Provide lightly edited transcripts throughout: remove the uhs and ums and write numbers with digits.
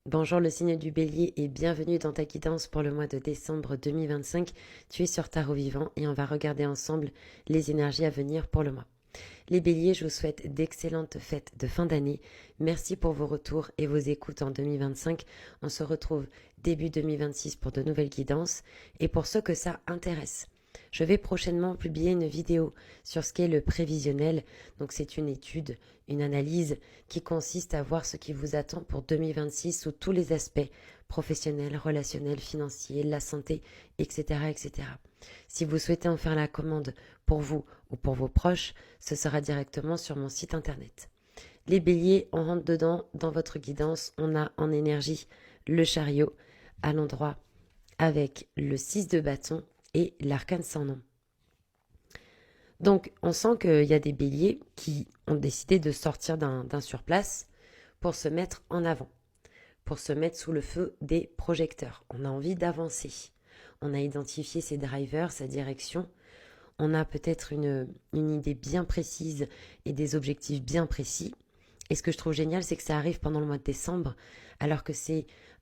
Bonjour le signe du bélier et bienvenue dans ta guidance pour le mois de décembre 2025. Tu es sur Tarot Vivant et on va regarder ensemble les énergies à venir pour le mois. Les béliers, je vous souhaite d'excellentes fêtes de fin d'année. Merci pour vos retours et vos écoutes en 2025. On se retrouve début 2026 pour de nouvelles guidances et pour ceux que ça intéresse. Je vais prochainement publier une vidéo sur ce qu'est le prévisionnel. Donc c'est une étude, une analyse qui consiste à voir ce qui vous attend pour 2026 sous tous les aspects professionnels, relationnels, financiers, la santé, etc., etc. Si vous souhaitez en faire la commande pour vous ou pour vos proches, ce sera directement sur mon site internet. Les béliers, on rentre dedans dans votre guidance. On a en énergie le chariot à l'endroit avec le 6 de bâton et l'arcane sans nom. Donc, on sent qu'il y a des béliers qui ont décidé de sortir d'un surplace pour se mettre en avant, pour se mettre sous le feu des projecteurs. On a envie d'avancer. On a identifié ses drivers, sa direction. On a peut-être une idée bien précise et des objectifs bien précis. Et ce que je trouve génial, c'est que ça arrive pendant le mois de décembre, alors que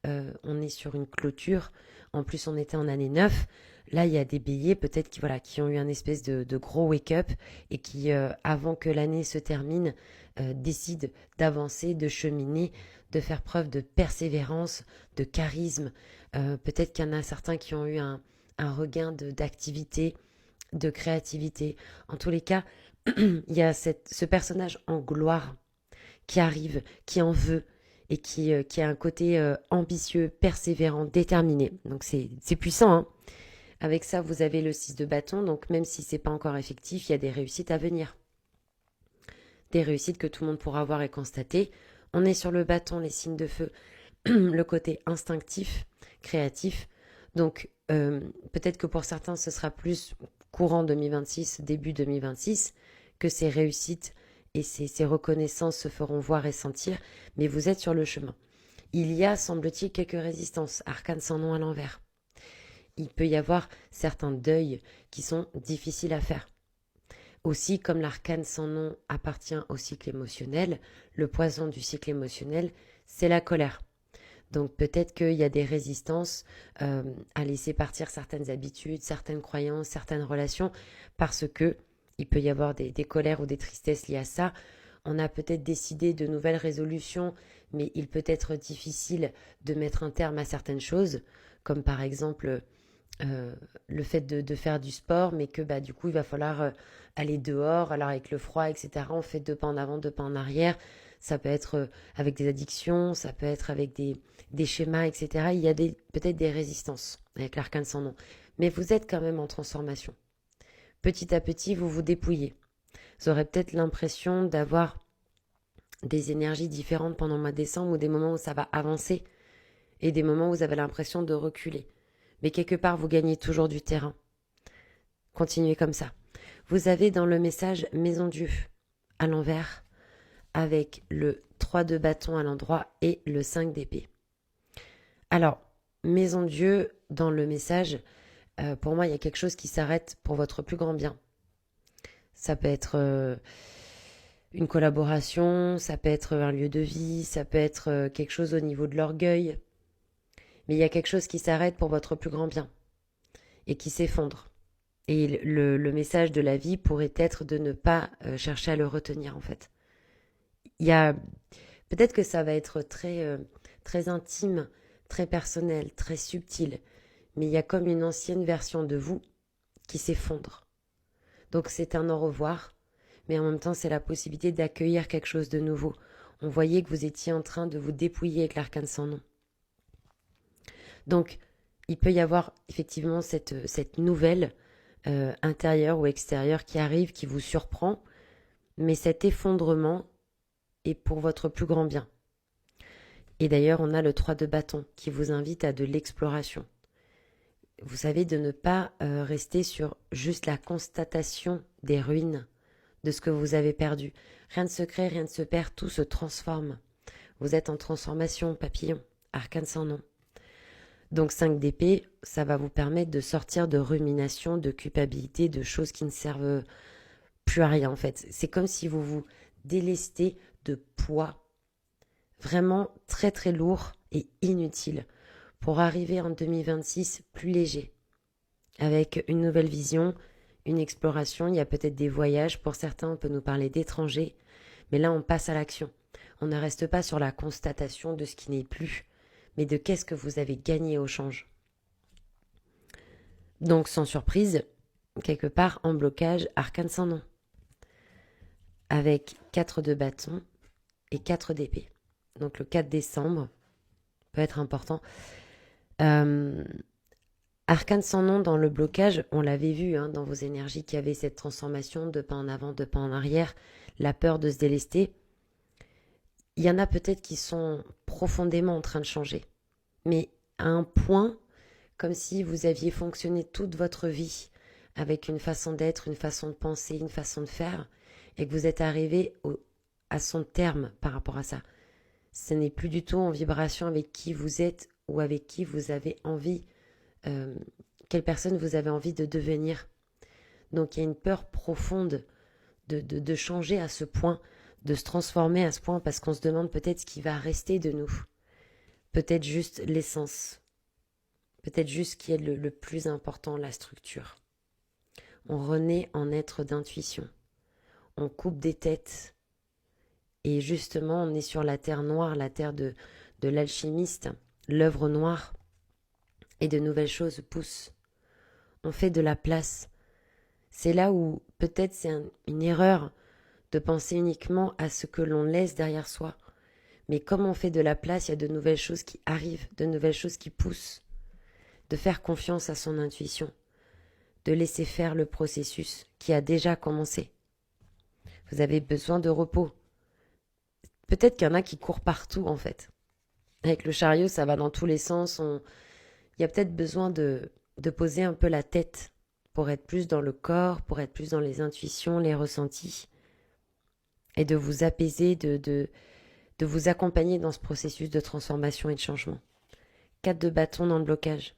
on est sur une clôture. En plus, on était en année 9. Là, il y a des béliers peut-être qui ont eu un espèce de gros wake-up et qui, avant que l'année se termine, décident d'avancer, de cheminer, de faire preuve de persévérance, de charisme. Peut-être qu'il y en a certains qui ont eu un regain d'activité, de créativité. En tous les cas, il y a ce personnage en gloire qui arrive, qui en veut et qui a un côté ambitieux, persévérant, déterminé. Donc c'est puissant, hein. Avec ça, vous avez le 6 de bâton, donc même si c'est pas encore effectif, il y a des réussites à venir. Des réussites que tout le monde pourra voir et constater. On est sur le bâton, les signes de feu, le côté instinctif, créatif. Donc peut-être que pour certains, ce sera plus courant 2026, début 2026, que ces réussites et ces reconnaissances se feront voir et sentir, mais vous êtes sur le chemin. Il y a, semble-t-il, quelques résistances, arcane sans nom à l'envers. Il peut y avoir certains deuils qui sont difficiles à faire. Aussi, comme l'arcane sans nom appartient au cycle émotionnel, le poison du cycle émotionnel, c'est la colère. Donc peut-être qu'il y a des résistances à laisser partir certaines habitudes, certaines croyances, certaines relations, parce que il peut y avoir des colères ou des tristesses liées à ça. On a peut-être décidé de nouvelles résolutions, mais il peut être difficile de mettre un terme à certaines choses, comme par exemple le fait de faire du sport, mais que du coup il va falloir aller dehors, alors avec le froid, etc. On fait deux pas en avant, deux pas en arrière. Ça peut être avec des addictions, ça peut être avec des schémas, etc. Il y a peut-être des résistances avec l'arcane sans nom. Mais vous êtes quand même en transformation. Petit à petit, vous vous dépouillez. Vous aurez peut-être l'impression d'avoir des énergies différentes pendant le mois de décembre ou des moments où ça va avancer et des moments où vous avez l'impression de reculer. Mais quelque part, vous gagnez toujours du terrain. Continuez comme ça. Vous avez dans le message Maison Dieu à l'envers avec le 3 de bâton à l'endroit et le 5 d'épée. Alors, Maison Dieu, dans le message, pour moi, il y a quelque chose qui s'arrête pour votre plus grand bien. Ça peut être une collaboration, ça peut être un lieu de vie, ça peut être quelque chose au niveau de l'orgueil. Mais il y a quelque chose qui s'arrête pour votre plus grand bien et qui s'effondre. Et le message de la vie pourrait être de ne pas chercher à le retenir, en fait. Il y a peut-être que ça va être très intime, très personnel, très subtil, mais il y a comme une ancienne version de vous qui s'effondre. Donc c'est un au revoir, mais en même temps c'est la possibilité d'accueillir quelque chose de nouveau. On voyait que vous étiez en train de vous dépouiller avec l'arcane sans nom. Donc il peut y avoir effectivement cette nouvelle intérieure ou extérieure qui arrive, qui vous surprend, mais cet effondrement est pour votre plus grand bien. Et d'ailleurs, on a le 3 de bâton qui vous invite à de l'exploration. Vous savez, de ne pas rester sur juste la constatation des ruines de ce que vous avez perdu. Rien ne se crée, rien ne se perd, tout se transforme. Vous êtes en transformation, papillon, arcane sans nom. Donc 5 d'épée, ça va vous permettre de sortir de rumination, de culpabilité, de choses qui ne servent plus à rien en fait. C'est comme si vous vous délestez de poids Vraiment très très lourd et inutile pour arriver en 2026 plus léger, avec une nouvelle vision, une exploration. Il y a peut-être des voyages, pour certains on peut nous parler d'étrangers, mais là on passe à l'action. On ne reste pas sur la constatation de ce qui n'est plus, mais de qu'est-ce que vous avez gagné au change. Donc sans surprise, quelque part en blocage, arcane sans nom, avec 4 de bâton et 4 d'épée. Donc le 4 décembre peut être important. Arcane sans nom dans le blocage, on l'avait vu dans vos énergies qu'il y avait cette transformation de pas en avant, de pas en arrière, la peur de se délester. Il y en a peut-être qui sont profondément en train de changer, mais à un point, comme si vous aviez fonctionné toute votre vie avec une façon d'être, une façon de penser, une façon de faire, et que vous êtes arrivé à son terme par rapport à ça. Ce n'est plus du tout en vibration avec qui vous êtes ou avec qui vous avez envie, quelle personne vous avez envie de devenir. Donc il y a une peur profonde de changer à ce point, de se transformer à ce point, parce qu'on se demande peut-être ce qui va rester de nous. Peut-être juste l'essence. Peut-être juste ce qui est le plus important, la structure. On renaît en être d'intuition. On coupe des têtes. Et justement, on est sur la terre noire, la terre de l'alchimiste, l'œuvre noire. Et de nouvelles choses poussent. On fait de la place. C'est là où peut-être c'est une erreur de penser uniquement à ce que l'on laisse derrière soi. Mais comme on fait de la place, il y a de nouvelles choses qui arrivent, de nouvelles choses qui poussent. De faire confiance à son intuition, de laisser faire le processus qui a déjà commencé. Vous avez besoin de repos. Peut-être qu'il y en a qui courent partout en fait. Avec le chariot, ça va dans tous les sens. Il y a peut-être besoin de poser un peu la tête pour être plus dans le corps, pour être plus dans les intuitions, les ressentis, et de vous apaiser, de vous accompagner dans ce processus de transformation et de changement. 4 de bâton dans le blocage.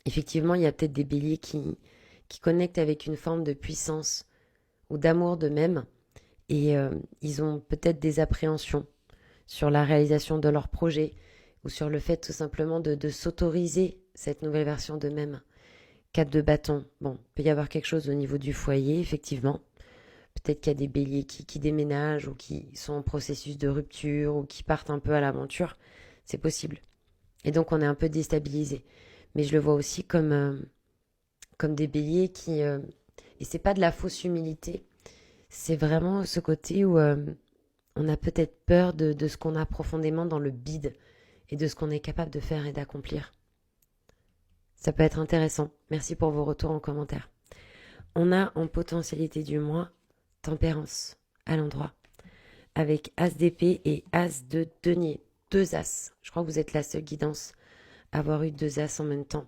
Effectivement, il y a peut-être des béliers qui connectent avec une forme de puissance ou d'amour d'eux-mêmes, et ils ont peut-être des appréhensions sur la réalisation de leur projet ou sur le fait tout simplement de s'autoriser cette nouvelle version d'eux-mêmes. 4 de bâton. Bon, il peut y avoir quelque chose au niveau du foyer, effectivement. Peut-être qu'il y a des béliers qui déménagent ou qui sont en processus de rupture ou qui partent un peu à l'aventure. C'est possible. Et donc, on est un peu déstabilisé. Mais je le vois aussi comme des béliers qui... et c'est pas de la fausse humilité. C'est vraiment ce côté où on a peut-être peur de ce qu'on a profondément dans le bide et de ce qu'on est capable de faire et d'accomplir. Ça peut être intéressant. Merci pour vos retours en commentaire. On a en potentialité du mois tempérance à l'endroit avec As d'épée et As de denier. 2 As. Je crois que vous êtes la seule guidance à avoir eu 2 As en même temps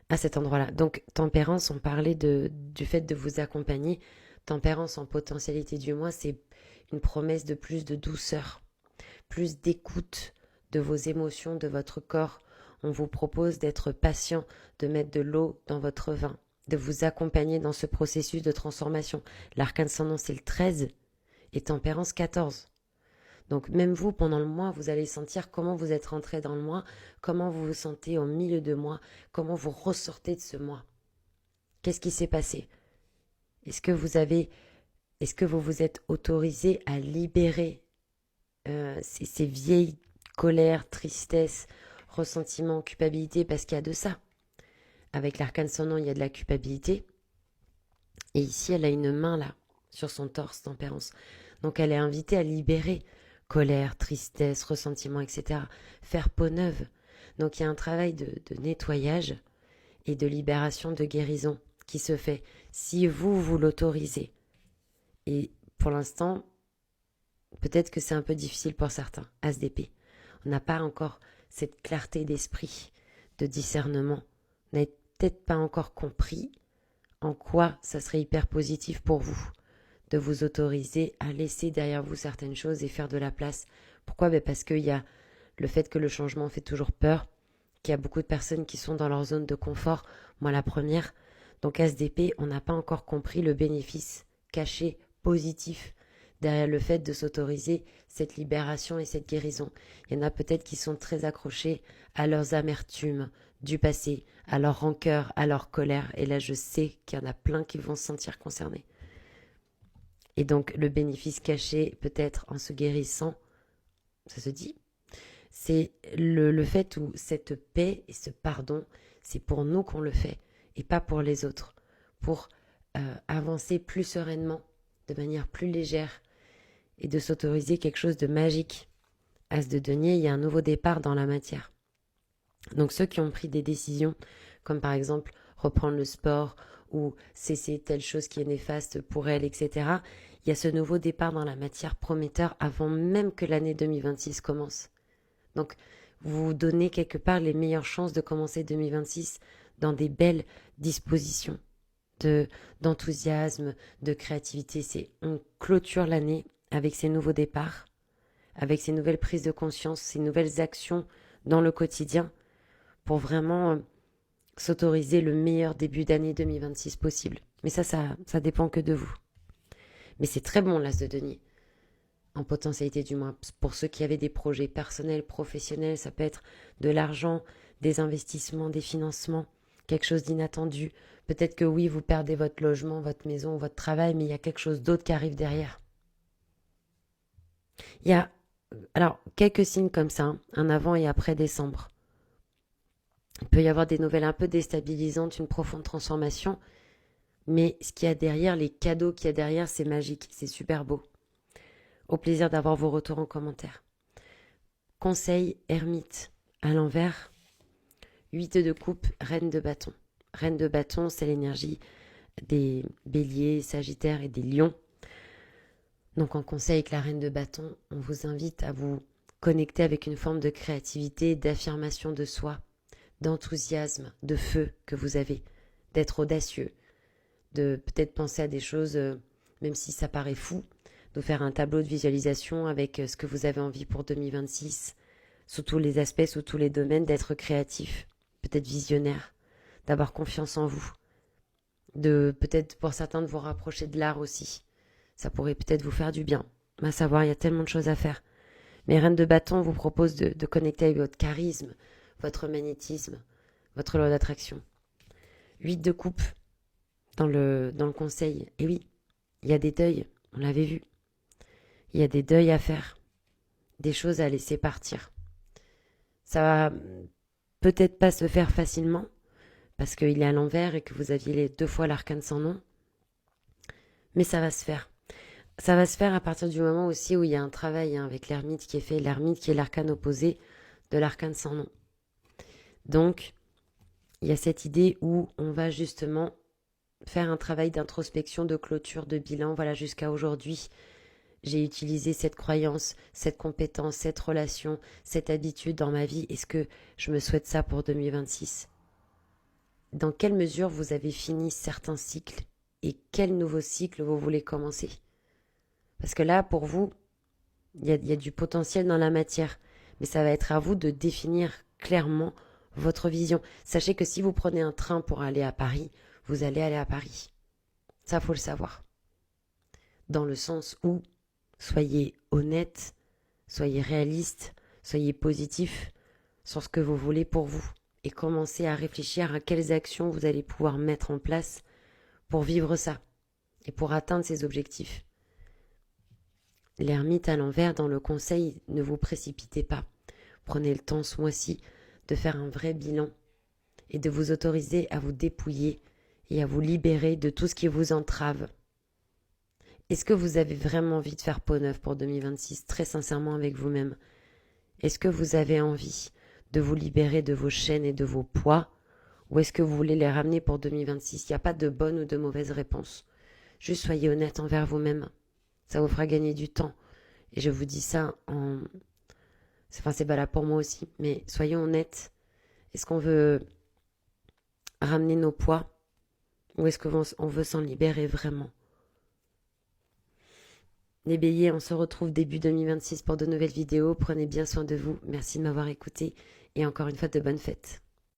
à cet endroit-là. Donc tempérance, on parlait du fait de vous accompagner. Tempérance en potentialité du mois, c'est une promesse de plus de douceur, plus d'écoute de vos émotions, de votre corps. On vous propose d'être patient, de mettre de l'eau dans votre vin, de vous accompagner dans ce processus de transformation. L'arcane sans nom, c'est le 13 et tempérance 14. Donc même vous, pendant le mois, vous allez sentir comment vous êtes rentré dans le mois, comment vous vous sentez au milieu de mois, comment vous ressortez de ce mois. Qu'est-ce qui s'est passé ? Est-ce que vous vous êtes autorisé à libérer ces vieilles colères, tristesses, ressentiments, culpabilité, parce qu'il y a de ça. Avec l'arcane sans nom, il y a de la culpabilité. Et ici, elle a une main là, sur son torse, tempérance. Donc elle est invitée à libérer colère, tristesse, ressentiment, etc. Faire peau neuve. Donc il y a un travail de nettoyage et de libération, de guérison qui se fait si vous l'autorisez. Et pour l'instant, peut-être que c'est un peu difficile pour certains, As d'épée. On n'a pas encore cette clarté d'esprit, de discernement. On n'a peut-être pas encore compris en quoi ça serait hyper positif pour vous de vous autoriser à laisser derrière vous certaines choses et faire de la place. Pourquoi ? Parce qu'il y a le fait que le changement fait toujours peur, qu'il y a beaucoup de personnes qui sont dans leur zone de confort, moi la première. Donc As d'épée, on n'a pas encore compris le bénéfice caché, positif, derrière le fait de s'autoriser cette libération et cette guérison. Il y en a peut-être qui sont très accrochés à leurs amertumes du passé, à leur rancœur, à leur colère. Et là, je sais qu'il y en a plein qui vont se sentir concernés. Et donc, le bénéfice caché, peut-être en se guérissant, ça se dit, c'est le fait où cette paix et ce pardon, c'est pour nous qu'on le fait et pas pour les autres. Pour avancer plus sereinement, de manière plus légère et de s'autoriser quelque chose de magique. As de denier, il y a un nouveau départ dans la matière. Donc ceux qui ont pris des décisions, comme par exemple reprendre le sport ou cesser telle chose qui est néfaste pour elle, etc., il y a ce nouveau départ dans la matière prometteur avant même que l'année 2026 commence. Donc vous vous donnez quelque part les meilleures chances de commencer 2026 dans des belles dispositions d'enthousiasme, de créativité. On clôture l'année avec ces nouveaux départs, avec ces nouvelles prises de conscience, ces nouvelles actions dans le quotidien pour vraiment s'autoriser le meilleur début d'année 2026 possible. Mais ça dépend que de vous. Mais c'est très bon l'as de denier, en potentialité du moins. Pour ceux qui avaient des projets personnels, professionnels, ça peut être de l'argent, des investissements, des financements, quelque chose d'inattendu. Peut-être que oui, vous perdez votre logement, votre maison, votre travail, mais il y a quelque chose d'autre qui arrive derrière. Il y a alors quelques signes comme ça, un avant et après décembre. Il peut y avoir des nouvelles un peu déstabilisantes, une profonde transformation, mais ce qu'il y a derrière, les cadeaux qu'il y a derrière, c'est magique, c'est super beau. Au plaisir d'avoir vos retours en commentaire. Conseil ermite à l'envers, 8 de coupe, reine de bâton. Reine de bâton, c'est l'énergie des béliers, sagittaires et des lions. Donc en conseil avec la reine de bâton, on vous invite à vous connecter avec une forme de créativité, d'affirmation de soi, d'enthousiasme, de feu que vous avez, d'être audacieux, de peut-être penser à des choses, même si ça paraît fou, de faire un tableau de visualisation avec ce que vous avez envie pour 2026, sous tous les aspects, sous tous les domaines, d'être créatif, peut-être visionnaire, d'avoir confiance en vous, de peut-être pour certains de vous rapprocher de l'art aussi. Ça pourrait peut-être vous faire du bien. À savoir, il y a tellement de choses à faire. Mais Reine de Bâton vous propose de connecter avec votre charisme, votre magnétisme, votre loi d'attraction. 8 de coupe dans le conseil. Et oui, il y a des deuils, on l'avait vu. Il y a des deuils à faire, des choses à laisser partir. Ça va peut-être pas se faire facilement, parce qu'il est à l'envers et que vous aviez les 2 fois l'arcane sans nom. Mais ça va se faire. Ça va se faire à partir du moment aussi où il y a un travail avec l'ermite qui est fait, l'ermite qui est l'arcane opposé de l'arcane sans nom. Donc, il y a cette idée où on va justement faire un travail d'introspection, de clôture, de bilan. Voilà, jusqu'à aujourd'hui, j'ai utilisé cette croyance, cette compétence, cette relation, cette habitude dans ma vie. Est-ce que je me souhaite ça pour 2026 ? Dans quelle mesure vous avez fini certains cycles et quel nouveau cycle vous voulez commencer ? Parce que là, pour vous, il y a du potentiel dans la matière. Mais ça va être à vous de définir clairement votre vision. Sachez que si vous prenez un train pour aller à Paris, vous allez aller à Paris. Ça, faut le savoir. Dans le sens où soyez honnête, soyez réaliste, soyez positif sur ce que vous voulez pour vous. Et commencez à réfléchir à quelles actions vous allez pouvoir mettre en place pour vivre ça et pour atteindre ces objectifs. L'ermite à l'envers, dans le conseil, ne vous précipitez pas. Prenez le temps ce mois-ci de faire un vrai bilan et de vous autoriser à vous dépouiller et à vous libérer de tout ce qui vous entrave. Est-ce que vous avez vraiment envie de faire peau neuve pour 2026, très sincèrement avec vous-même ? Est-ce que vous avez envie de vous libérer de vos chaînes et de vos poids, ou est-ce que vous voulez les ramener pour 2026 ? Il n'y a pas de bonne ou de mauvaise réponse. Juste soyez honnête envers vous-même. Ça vous fera gagner du temps. Et je vous dis ça c'est valable pour moi aussi. Mais soyons honnêtes. Est-ce qu'on veut ramener nos poids ou est-ce qu'on veut s'en libérer vraiment ? Les béliers, on se retrouve début 2026 pour de nouvelles vidéos. Prenez bien soin de vous. Merci de m'avoir écouté. Et encore une fois, de bonnes fêtes.